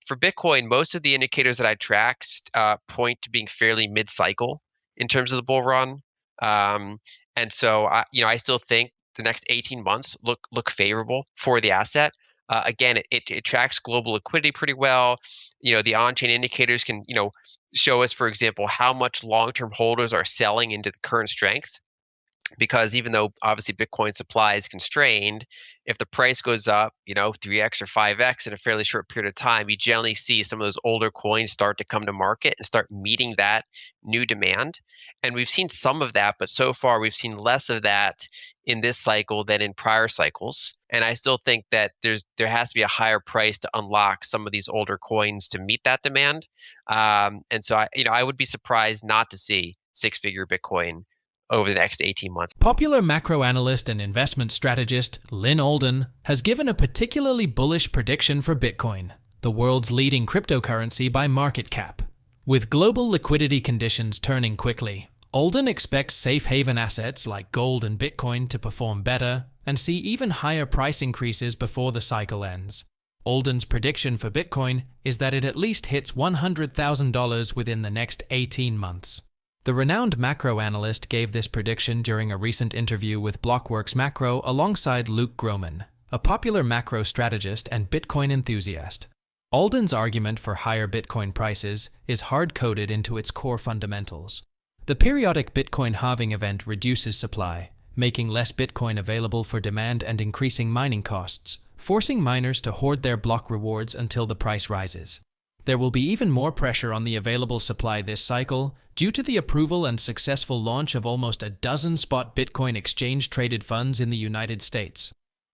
for Bitcoin, most of the indicators that I tracked point to being fairly mid-cycle in terms of the bull run. Um, and so I still think the next 18 months look favorable for the asset. Again, it tracks global liquidity pretty well. The on-chain indicators can, show us, for example, how much long-term holders are selling into the current strength. Because even though obviously Bitcoin supply is constrained, if the price goes up, 3x or 5x in a fairly short period of time, you generally see some of those older coins start to come to market and start meeting that new demand. And we've seen some of that, but so far we've seen less of that in this cycle than in prior cycles. And I still think that there has to be a higher price to unlock some of these older coins to meet that demand. And so I would be surprised not to see six-figure Bitcoin over the next 18 months. Popular macro analyst and investment strategist Lyn Alden has given a particularly bullish prediction for Bitcoin, the world's leading cryptocurrency by market cap. With global liquidity conditions turning quickly, Alden expects safe haven assets like gold and Bitcoin to perform better and see even higher price increases before the cycle ends. Alden's prediction for Bitcoin is that it at least hits $100,000 within the next 18 months. The renowned macro analyst gave this prediction during a recent interview with Blockworks Macro alongside Gromen, a popular macro strategist and Bitcoin enthusiast. Alden's argument for higher Bitcoin prices is hard-coded into its core fundamentals. The periodic Bitcoin halving event reduces supply, making less Bitcoin available for demand and increasing mining costs, forcing miners to hoard their block rewards until the price rises. There will be even more pressure on the available supply this cycle due to the approval and successful launch of almost a dozen spot Bitcoin exchange-traded funds in the United States.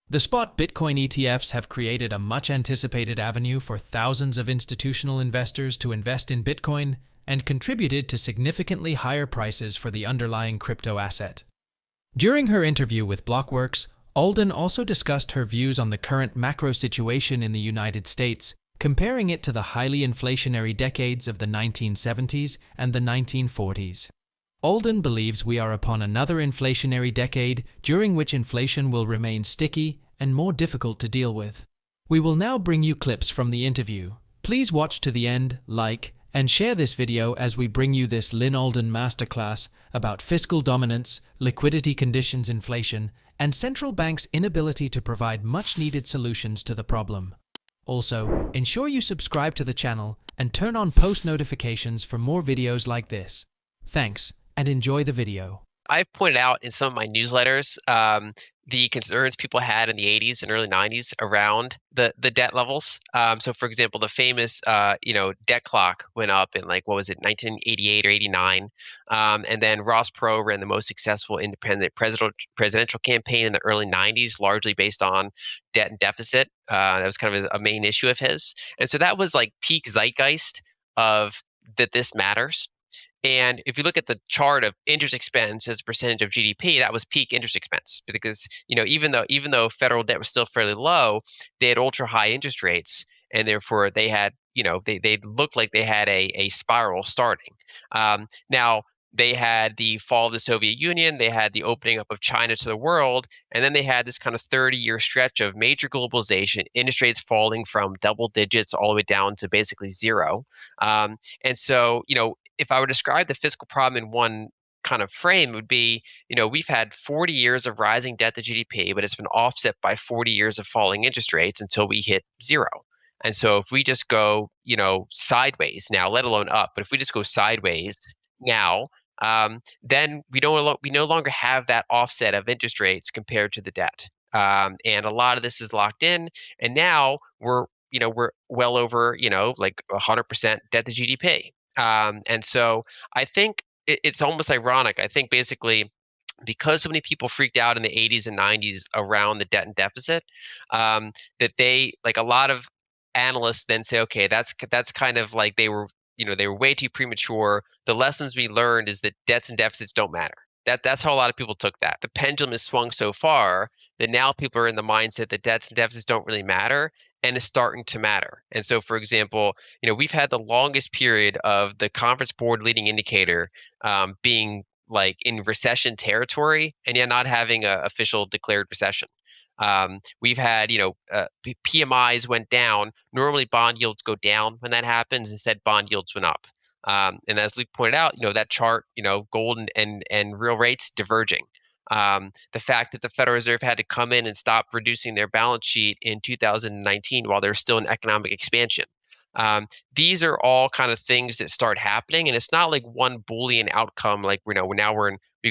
The spot Bitcoin ETFs have created a much-anticipated avenue for thousands of institutional investors to invest in Bitcoin and contributed to significantly higher prices for the underlying crypto asset. During her interview with Blockworks, Alden also discussed her views on the current macro situation in the United States, comparing it to the highly inflationary decades of the 1970s and the 1940s. Alden believes we are upon another inflationary decade during which inflation will remain sticky and more difficult to deal with. We will now bring you clips from the interview. Please watch to the end, like, and share this video as we bring you this Lyn Alden masterclass about fiscal dominance, liquidity conditions inflation, and central banks' inability to provide much-needed solutions to the problem. Also, ensure you subscribe to the channel and turn on post notifications for more videos like this. Thanks, and enjoy the video. I've pointed out in some of my newsletters the concerns people had in the 80s and early 90s around the debt levels. So, for example, the famous debt clock went up in 1988 or 89, and then Ross Perot ran the most successful independent presidential campaign in the early 90s, largely based on debt and deficit. That was kind of a main issue of his, and so that was like peak zeitgeist of that this matters. And if you look at the chart of interest expense as a percentage of GDP, that was peak interest expense because even though federal debt was still fairly low, they had ultra high interest rates, and therefore they had they looked like they had a spiral starting. Now they had the fall of the Soviet Union, they had the opening up of China to the world, and then they had this kind of 30-year stretch of major globalization, interest rates falling from double digits all the way down to basically zero. And so if I were to describe the fiscal problem in one kind of frame, it would be, we've had 40 years of rising debt to GDP, but it's been offset by 40 years of falling interest rates until we hit zero. And so if we just go, sideways now, let alone up, but if we just go sideways now, then we no longer have that offset of interest rates compared to the debt. And a lot of this is locked in, and now we're well over, like 100% debt to GDP. And so I think it's almost ironic. I think basically because so many people freaked out in the 80s and 90s around the debt and deficit, that a lot of analysts then say, okay, that's kind of like they were way too premature. The lessons we learned is that debts and deficits don't matter. That's how a lot of people took that. The pendulum has swung so far that now people are in the mindset that debts and deficits don't really matter, and it's starting to matter. And so, for example, we've had the longest period of the Conference Board leading indicator being like in recession territory, and yet not having an official declared recession. We've had, PMIs went down. Normally, bond yields go down when that happens. Instead, bond yields went up. And as Luke pointed out, that chart, gold and real rates diverging. The fact that the Federal Reserve had to come in and stop reducing their balance sheet in 2019 while there's still an economic expansion. Um, these are all kind of things that start happening, and it's not like one Boolean outcome. Like we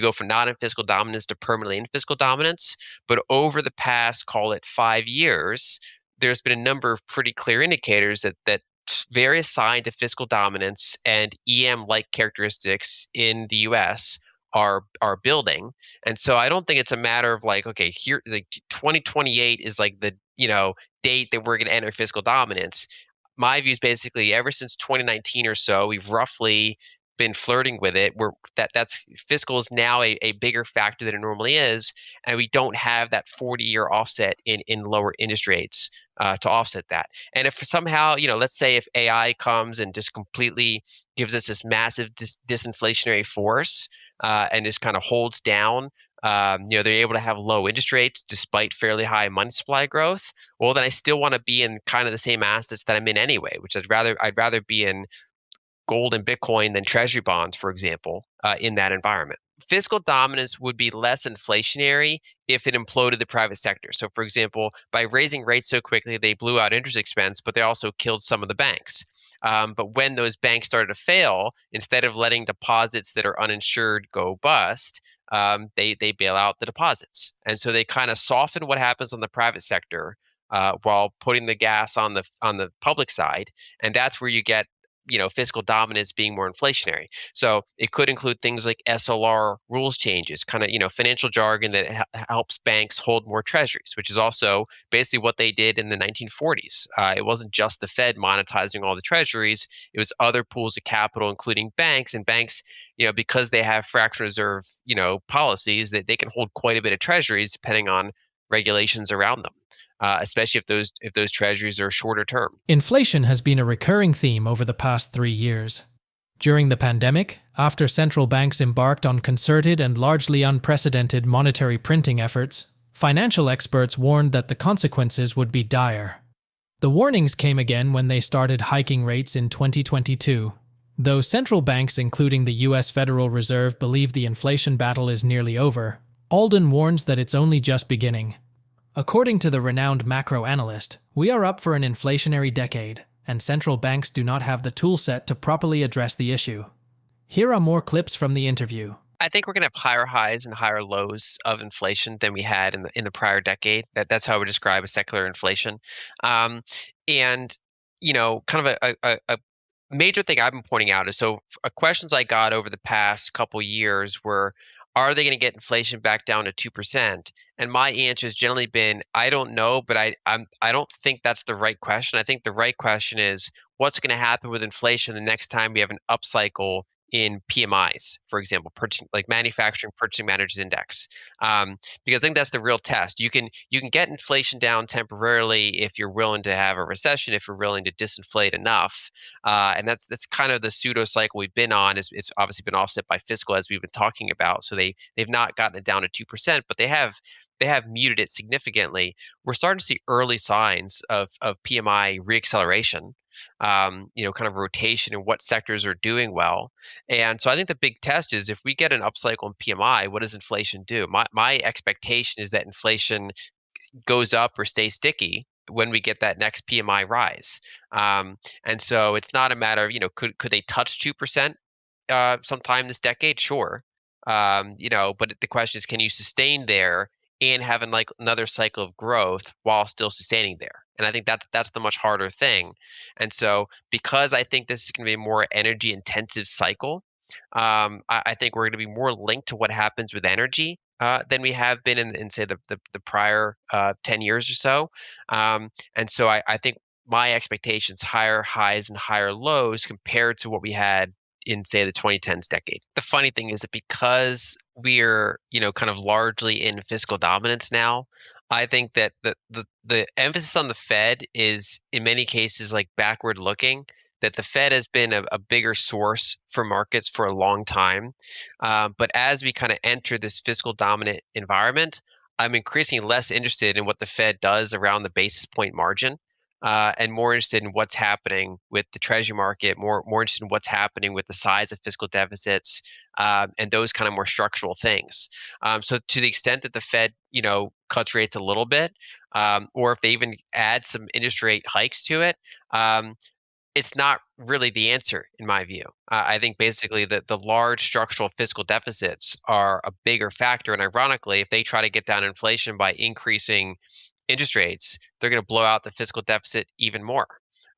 go from not in fiscal dominance to permanently in fiscal dominance. But over the past, call it 5 years, there's been a number of pretty clear indicators that various signs of fiscal dominance and EM-like characteristics in the U.S. are building. And so I don't think it's a matter of like, okay, here, like 2028 is like the date that we're going to enter fiscal dominance. My view is basically ever since 2019 or so, we've roughly been flirting with it. That's fiscal is now a bigger factor than it normally is, and we don't have that 40-year offset in lower interest rates to offset that. And if somehow, let's say if AI comes and just completely gives us this massive disinflationary force and just kind of holds down, they're able to have low interest rates despite fairly high money supply growth. Well, then I still want to be in kind of the same assets that I'm in anyway, which I'd rather be in gold and Bitcoin than treasury bonds, for example, in that environment. Fiscal dominance would be less inflationary if it imploded the private sector. So, for example, by raising rates so quickly, they blew out interest expense, but they also killed some of the banks. But when those banks started to fail, instead of letting deposits that are uninsured go bust, they bail out the deposits, and so they kind of soften what happens on the private sector while putting the gas on the public side, and that's where you get fiscal dominance being more inflationary. So it could include things like SLR rules changes, kind of financial jargon that helps banks hold more treasuries, which is also basically what they did in the 1940s. It wasn't just the Fed monetizing all the treasuries; it was other pools of capital, including banks. And banks, because they have fractional reserve, policies, that they can hold quite a bit of treasuries depending on regulations around them. Especially if those treasuries are shorter term. Inflation has been a recurring theme over the past 3 years. During the pandemic, after central banks embarked on concerted and largely unprecedented monetary printing efforts, financial experts warned that the consequences would be dire. The warnings came again when they started hiking rates in 2022. Though central banks, including the US Federal Reserve, believe the inflation battle is nearly over, Alden warns that it's only just beginning. According to the renowned macro analyst, we are up for an inflationary decade, and central banks do not have the toolset to properly address the issue. Here are more clips from the interview. I think we're going to have higher highs and higher lows of inflation than we had in the prior decade. That's how I would describe a secular inflation. And kind of a major thing I've been pointing out is questions I got over the past couple years were, are they going to get inflation back down to 2%? And my answer has generally been, I don't know, but I don't think that's the right question. I think the right question is, what's going to happen with inflation the next time we have an upcycle in PMIs, for example, like manufacturing purchasing managers index, because I think that's the real test. You can get inflation down temporarily if you're willing to have a recession, if you're willing to disinflate enough, and that's kind of the pseudo cycle we've been on. It's obviously been offset by fiscal, as we've been talking about. So they've not gotten it down to 2%, but they have muted it significantly. We're starting to see early signs of PMI reacceleration, kind of rotation in what sectors are doing well. And so I think the big test is, if we get an upcycle in PMI, what does inflation do? My expectation is that inflation goes up or stays sticky when we get that next PMI rise. And so it's not a matter of, could they touch 2% sometime this decade? Sure. But the question is, can you sustain there and have another cycle of growth while still sustaining there? And I think that's the much harder thing. And so, because I think this is going to be a more energy intensive cycle, I think we're going to be more linked to what happens with energy than we have been in say the prior 10 years or so. And so I think my expectations, higher highs and higher lows compared to what we had in say the 2010s decade. The funny thing is that because we're kind of largely in fiscal dominance now, I think that the emphasis on the Fed is in many cases like backward looking, that the Fed has been a bigger source for markets for a long time. But as we kind of enter this fiscal dominant environment, I'm increasingly less interested in what the Fed does around the basis point margin, and more interested in what's happening with the treasury market, more interested in what's happening with the size of fiscal deficits, and those kind of more structural things. So to the extent that the Fed, cuts rates a little bit, or if they even add some interest rate hikes to it, um, it's not really the answer in my view. I think basically that the large structural fiscal deficits are a bigger factor. And ironically, if they try to get down inflation by increasing interest rates, they're going to blow out the fiscal deficit even more.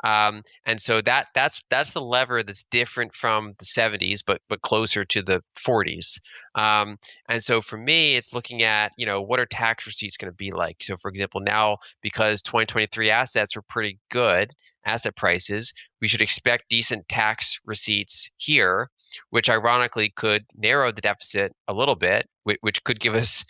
And so that's the lever that's different from the 70s, but closer to the 40s. Um, and so for me, it's looking at what are tax receipts going to be like. So for example, now because 2023 assets were pretty good, asset prices, we should expect decent tax receipts here, which ironically could narrow the deficit a little bit, which could give us,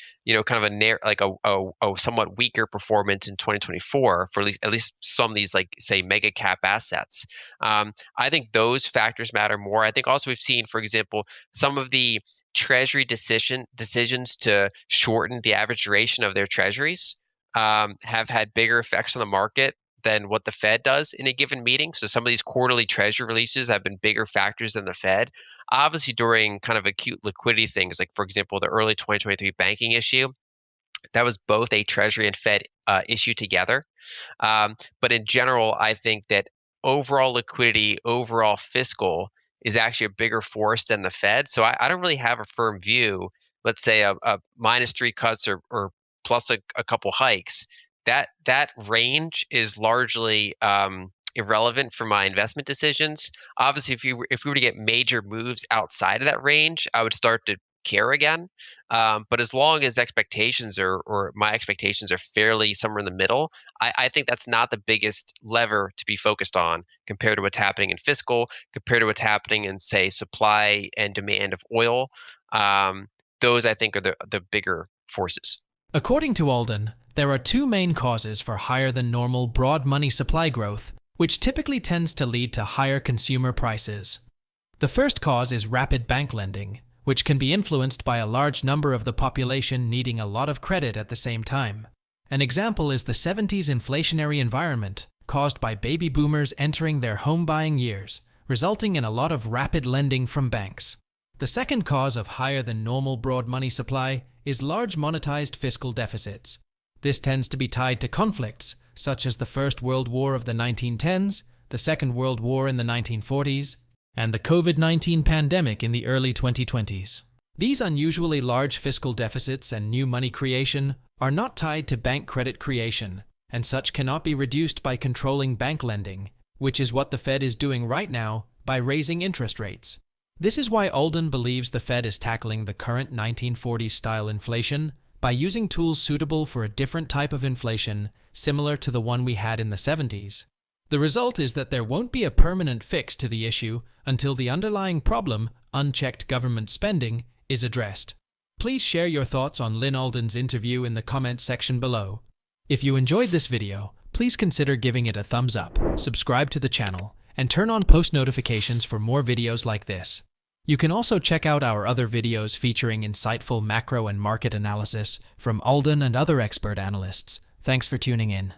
kind of a somewhat weaker performance in 2024 for at least some of these, like say mega cap assets. I think those factors matter more. I think also we've seen, for example, some of the treasury decisions to shorten the average duration of their treasuries have had bigger effects on the market than what the Fed does in a given meeting. So some of these quarterly treasury releases have been bigger factors than the Fed. Obviously, during kind of acute liquidity things, like for example, the early 2023 banking issue, that was both a treasury and Fed issue together. But in general, I think that overall liquidity, overall fiscal is actually a bigger force than the Fed. So I don't really have a firm view. Let's say a minus three cuts or plus a couple hikes. That range is largely irrelevant for my investment decisions. Obviously, if we were to get major moves outside of that range, I would start to care again. But as long as expectations or my expectations are fairly somewhere in the middle, I think that's not the biggest lever to be focused on compared to what's happening in fiscal, compared to what's happening in, say, supply and demand of oil. Those I think are the bigger forces. According to Alden, there are two main causes for higher than normal broad money supply growth, which typically tends to lead to higher consumer prices. The first cause is rapid bank lending, which can be influenced by a large number of the population needing a lot of credit at the same time. An example is the 70s inflationary environment caused by baby boomers entering their home buying years, resulting in a lot of rapid lending from banks. The second cause of higher than normal broad money supply is large monetized fiscal deficits. This tends to be tied to conflicts, such as the First World War of the 1910s, the Second World War in the 1940s, and the COVID-19 pandemic in the early 2020s. These unusually large fiscal deficits and new money creation are not tied to bank credit creation, and such cannot be reduced by controlling bank lending, which is what the Fed is doing right now by raising interest rates. This is why Alden believes the Fed is tackling the current 1940s-style inflation by using tools suitable for a different type of inflation similar to the one we had in the 70s. The result is that there won't be a permanent fix to the issue until the underlying problem, unchecked government spending, is addressed. Please share your thoughts on Lyn Alden's interview in the comments section below. If you enjoyed this video, please consider giving it a thumbs up, subscribe to the channel, and turn on post notifications for more videos like this. You can also check out our other videos featuring insightful macro and market analysis from Alden and other expert analysts. Thanks for tuning in.